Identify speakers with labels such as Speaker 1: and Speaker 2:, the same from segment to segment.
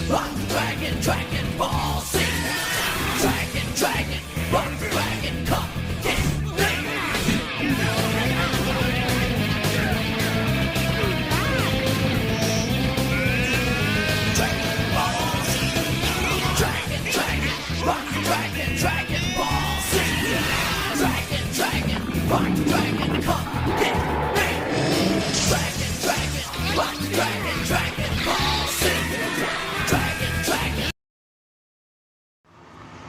Speaker 1: Dragon Ball Z. Dragon, rock the dragon, come get me. Dragon Ball Z. Dragon, rock the dragon Ball Z. Dragon, rock the dragon, come get me. Dragon, rock the dragon Ball Z. Dragon.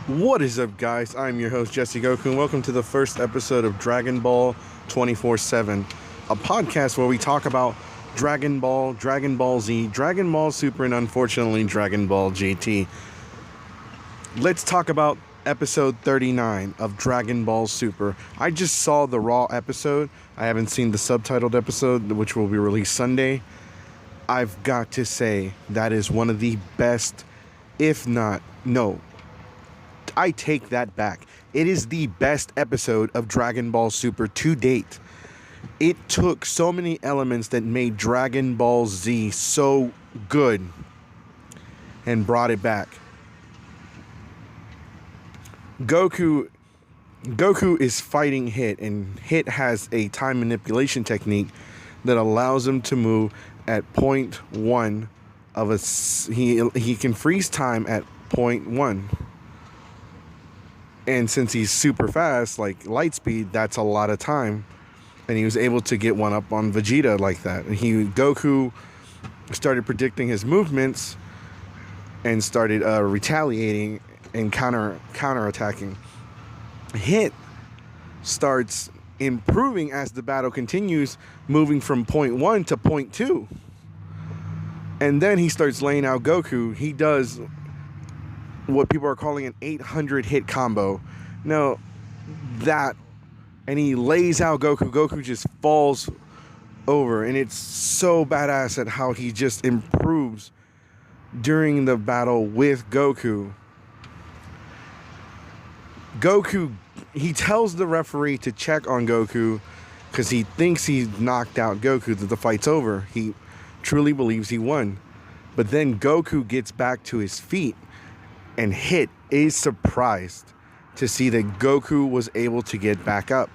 Speaker 2: What is up, guys? I'm your host, Jesse Goku, and welcome to the first episode of Dragon Ball 24/7, a podcast where we talk about Dragon Ball, Dragon Ball Z, Dragon Ball Super, and unfortunately, Dragon Ball GT. Let's talk about episode 39 of Dragon Ball Super. I just saw the raw episode. I haven't seen the subtitled episode, which will be released Sunday. I've got to say, that is one of the best, if not, no, I take that back. It is the best episode of Dragon Ball Super to date. It took so many elements that made Dragon Ball Z so good and brought it back. Goku is fighting Hit, and Hit has a time manipulation technique that allows him to move at 0.1 of a... He can freeze time at 0.1. And since he's super fast, like light speed, that's a lot of time. And he was able to get one up on Vegeta like that. And Goku started predicting his movements and started retaliating and counterattacking. Hit starts improving as the battle continues, moving from 0.1 to 0.2. And then he starts laying out Goku. He does what people are calling an 800 hit combo. Now, and he lays out Goku. Goku just falls over, and it's so badass at how he just improves during the battle with Goku. He tells the referee to check on Goku because he thinks he's knocked out Goku, that the fight's over. He truly believes he won. But then Goku gets back to his feet, and Hit is surprised to see that Goku was able to get back up.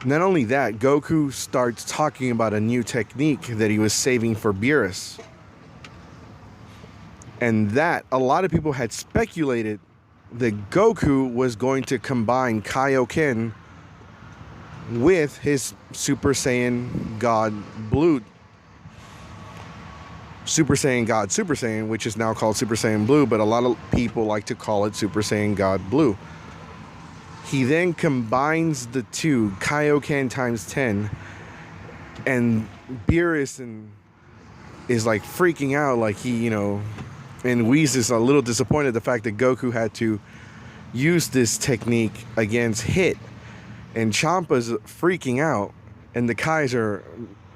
Speaker 2: Not only that, Goku starts talking about a new technique that he was saving for Beerus. And that, a lot of people had speculated that Goku was going to combine Kaioken with his Super Saiyan God Blue. Super Saiyan God Super Saiyan, which is now called Super Saiyan Blue, but a lot of people like to call it Super Saiyan God Blue. He then combines the two, Kaioken times 10, and Beerus is like freaking out, like and Whis is a little disappointed the fact that Goku had to use this technique against Hit, and Champa's freaking out, and the Kaiser...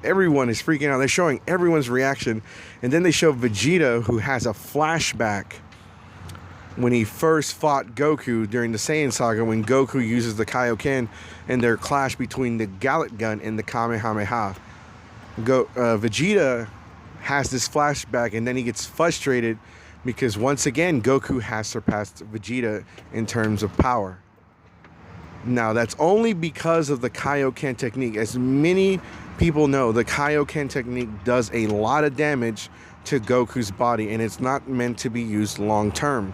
Speaker 2: Everyone is freaking out. They're showing everyone's reaction. And then they show Vegeta, who has a flashback when he first fought Goku during the Saiyan Saga, when Goku uses the Kaioken and their clash between the Gallic Gun and the Kamehameha. Vegeta has this flashback, and then he gets frustrated because once again, Goku has surpassed Vegeta in terms of power. Now, that's only because of the Kaioken technique. As many people know, the Kaioken technique does a lot of damage to Goku's body, and it's not meant to be used long term.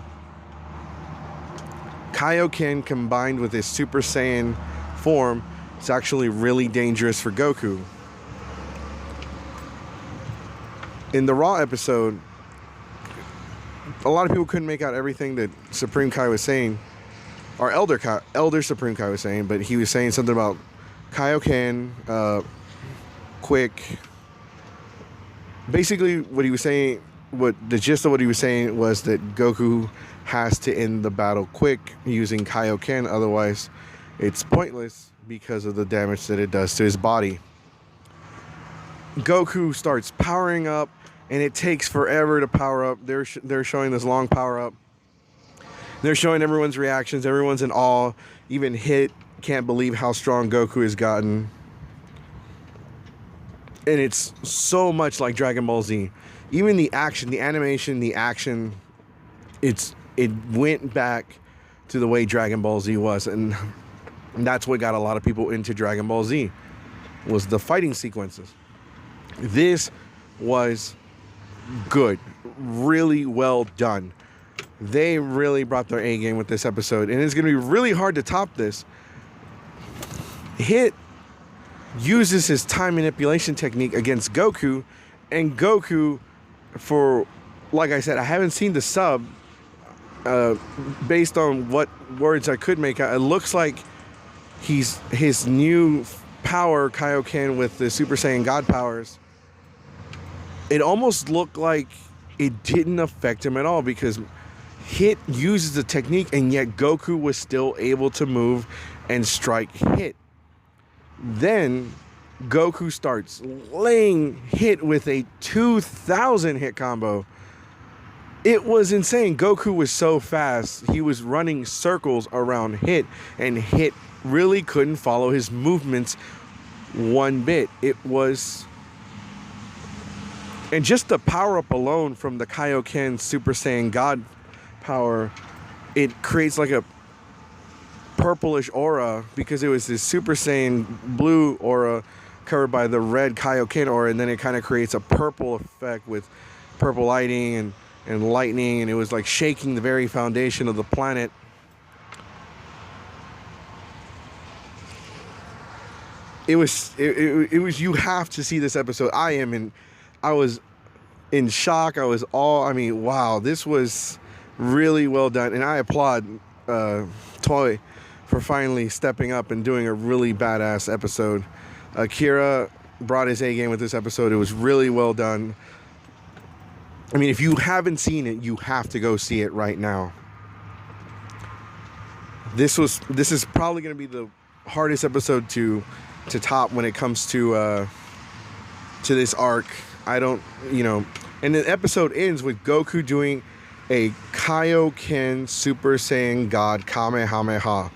Speaker 2: Kaioken combined with his Super Saiyan form is actually really dangerous for Goku. In the Raw episode, a lot of people couldn't make out everything that Supreme Kai was saying, or Elder Supreme Kai was saying, but he was saying something about Kaioken, quick. Basically, what he was saying, the gist of what he was saying was that Goku has to end the battle quick using Kaioken, otherwise it's pointless because of the damage that it does to his body. Goku starts powering up, and it takes forever to power up. They're showing this long power up. They're showing everyone's reactions. Everyone's in awe. Even Hit can't believe how strong Goku has gotten. And it's so much like Dragon Ball Z. even the action, the animation, the action, it went back to the way Dragon Ball Z was, and that's what got a lot of people into Dragon Ball Z, was the fighting sequences. This was good, really well done. They really brought their A game with this episode, and it's going to be really hard to top this. Hit uses his time manipulation technique against Goku, and Goku, for, like I said, I haven't seen the sub. Based on what words I could make out, it looks like his new power, Kaioken, with the Super Saiyan God powers. It almost looked like it didn't affect him at all, because Hit uses the technique, and yet Goku was still able to move and strike Hit. Then Goku starts laying Hit with a 2,000 hit combo. It was insane. Goku was so fast. He was running circles around Hit, and Hit really couldn't follow his movements one bit. It was... And just the power-up alone from the Kaioken Super Saiyan God power, it creates like a purplish aura, because it was this Super Saiyan blue aura covered by the red Kaioken aura, and then it kind of creates a purple effect with purple lighting and lightning, and it was like shaking the very foundation of the planet. It was you have to see this episode. I was in shock. Wow, this was really well done, and I applaud Toy for finally stepping up and doing a really badass episode. Akira brought his A game with this episode. It was really well done. I mean, if you haven't seen it, you have to go see it right now. This is probably going to be the hardest episode to top when it comes to this arc. And the episode ends with Goku doing a Kaioken Super Saiyan God Kamehameha.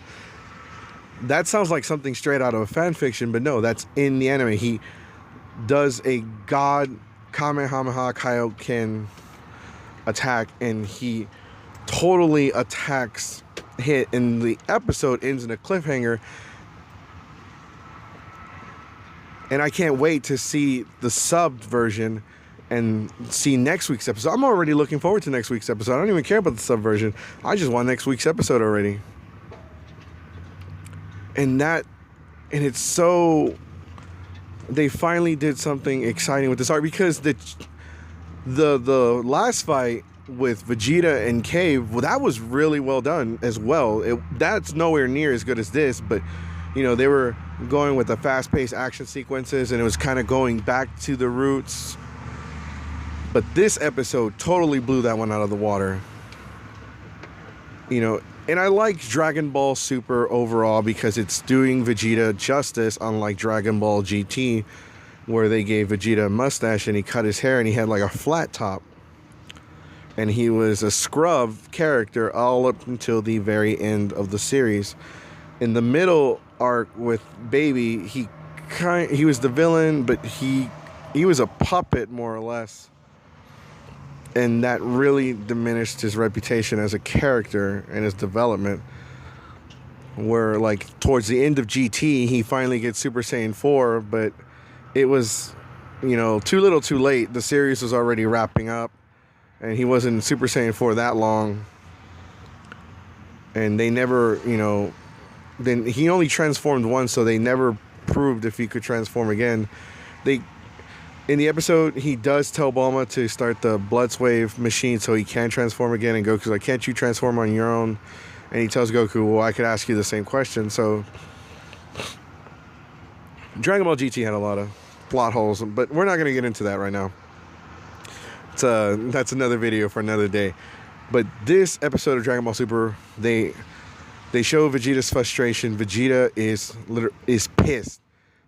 Speaker 2: That sounds like something straight out of a fan fiction, but no, that's in the anime. He does a God Kamehameha Kaioken attack, and he totally attacks Hit, and the episode ends in a cliffhanger. And I can't wait to see the subbed version and see next week's episode. I'm already looking forward to next week's episode. I don't even care about the sub version. I just want next week's episode already. And it's so... They finally did something exciting with this arc, because the last fight with Vegeta and Cave, well, that was really well done as well. That's nowhere near as good as this, but they were going with the fast-paced action sequences, and it was kind of going back to the roots. But this episode totally blew that one out of the water. And I like Dragon Ball Super overall, because it's doing Vegeta justice, unlike Dragon Ball GT, where they gave Vegeta a mustache and he cut his hair and he had like a flat top. And he was a scrub character all up until the very end of the series. In the middle arc with Baby, he was the villain, but he was a puppet, more or less. And that really diminished his reputation as a character and his development. Where, like, towards the end of GT, he finally gets Super Saiyan 4, but it was, too little too late. The series was already wrapping up, and he wasn't Super Saiyan 4 that long. And they never, then he only transformed once, so they never proved if he could transform again. In the episode, he does tell Bulma to start the Blood Wave machine so he can transform again, and Goku's like, can't you transform on your own? And he tells Goku, well, I could ask you the same question. So Dragon Ball GT had a lot of plot holes, but we're not going to get into that right now. That's another video for another day. But this episode of Dragon Ball Super, they show Vegeta's frustration. Vegeta is pissed,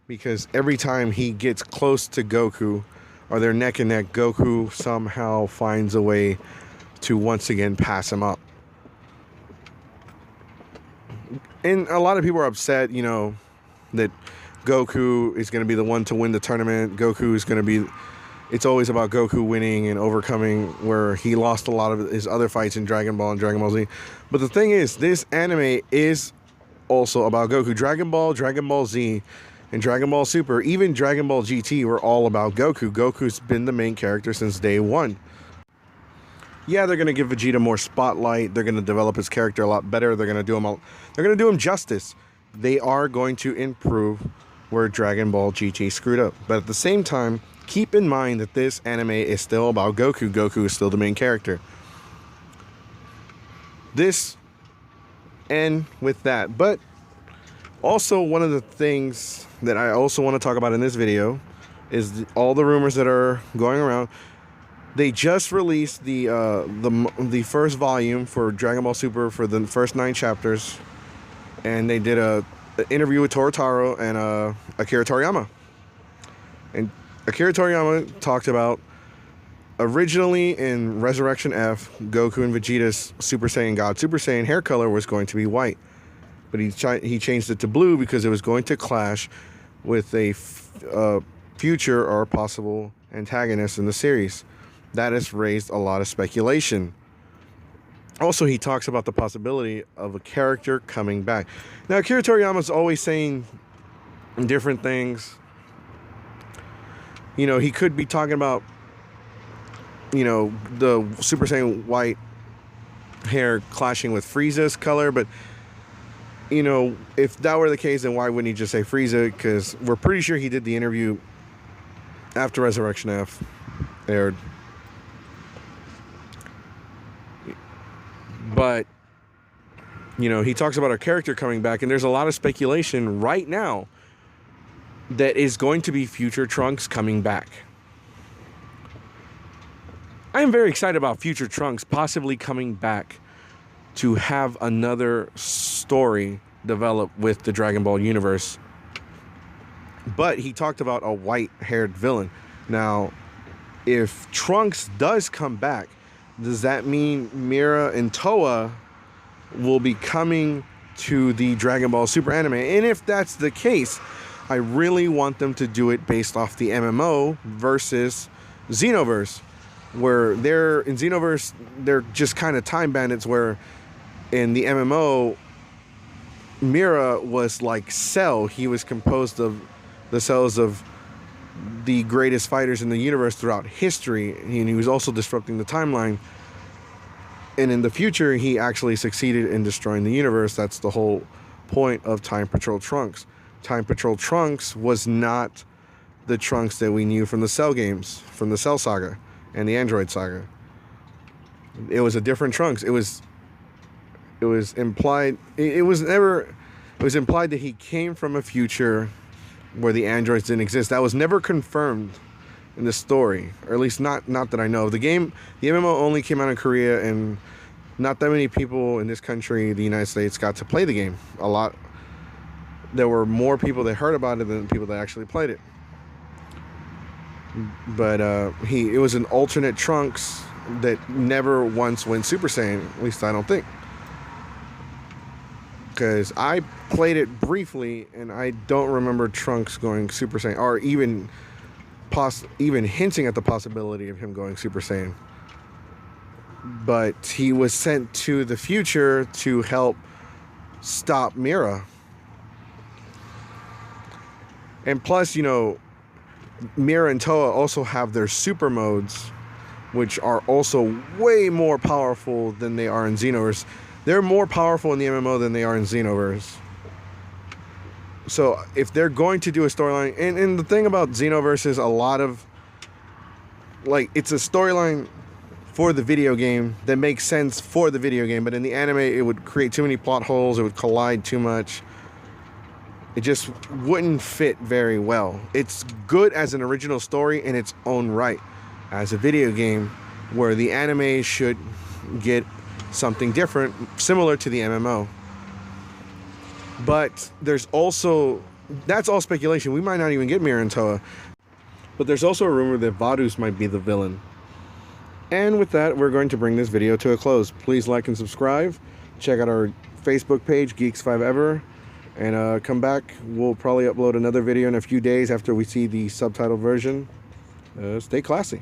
Speaker 2: because every time he gets close to Goku, or they're neck and neck, Goku somehow finds a way to once again pass him up. And a lot of people are upset, that Goku is going to be the one to win the tournament. Goku is going to be it's always about Goku winning and overcoming, where he lost a lot of his other fights in Dragon Ball and Dragon Ball Z. But the thing is, this anime is also about Goku. Dragon Ball, Dragon Ball Z, and Dragon Ball Super, even Dragon Ball GT were all about Goku. Goku's been the main character since day one. Yeah, they're gonna give Vegeta more spotlight. They're gonna develop his character a lot better. They're gonna do him justice. They are going to improve where Dragon Ball GT screwed up. But at the same time, keep in mind that this anime is still about Goku. Goku is still the main character. This and with that. But also, one of the things that I also want to talk about in this video is all the rumors that are going around. They just released the first volume for Dragon Ball Super for the first 9 chapters, and they did an interview with Torotaro and Akira Toriyama. And Akira Toriyama talked about, originally in Resurrection F, Goku and Vegeta's Super Saiyan God Super Saiyan hair color was going to be white, but he changed it to blue because it was going to clash with a future or possible antagonist in the series. That has raised a lot of speculation. Also, he talks about the possibility of a character coming back. Now, Akira Toriyama's always saying different things. You know, he could be talking about, you know, the Super Saiyan white hair clashing with Frieza's color, but, you know, if that were the case, then why wouldn't he just say Frieza? Because we're pretty sure he did the interview after Resurrection F aired. But, you know, he talks about a character coming back, and there's a lot of speculation right now that is going to be future Trunks coming back. I am very excited about future Trunks possibly coming back to have another story develop with the Dragon Ball universe. But he talked about a white-haired villain. Now, if Trunks does come back, does that mean Mira and Toa will be coming to the Dragon Ball Super anime? And if that's the case, I really want them to do it based off the MMO versus Xenoverse, where in Xenoverse, they're just kind of time bandits, where in the MMO, Mira was like Cell. He was composed of the cells of the greatest fighters in the universe throughout history, and he was also disrupting the timeline. And in the future, he actually succeeded in destroying the universe. That's the whole point of Time Patrol Trunks. Time Patrol Trunks was not the Trunks that we knew from the Cell games, from the Cell saga and the Android saga. It was a different Trunks. It was implied that he came from a future where the androids didn't exist. That was never confirmed in the story, or at least not that I know of. The MMO only came out in Korea, and not that many people in this country, the United States, got to play the game. There were more people that heard about it than people that actually played it. But it was an alternate Trunks that never once went Super Saiyan, at least I don't think. Because I played it briefly, and I don't remember Trunks going Super Saiyan, or even hinting at the possibility of him going Super Saiyan. But he was sent to the future to help stop Mira. And plus, you know, Mira and Toa also have their super modes, which are also way more powerful than they are in Xenoverse. They're more powerful in the MMO than they are in Xenoverse. So if they're going to do a storyline, and the thing about Xenoverse is a lot of, like, it's a storyline for the video game that makes sense for the video game, but in the anime it would create too many plot holes, it would collide too much. It just wouldn't fit very well. It's good as an original story in its own right. As a video game, where the anime should get something different, similar to the MMO. But there's also, that's all speculation. We might not even get Mira and Toa. But there's also a rumor that Vadus might be the villain. And with that, we're going to bring this video to a close. Please like and subscribe. Check out our Facebook page, Geeks 5 Ever. And come back. We'll probably upload another video in a few days after we see the subtitle version. Stay classy.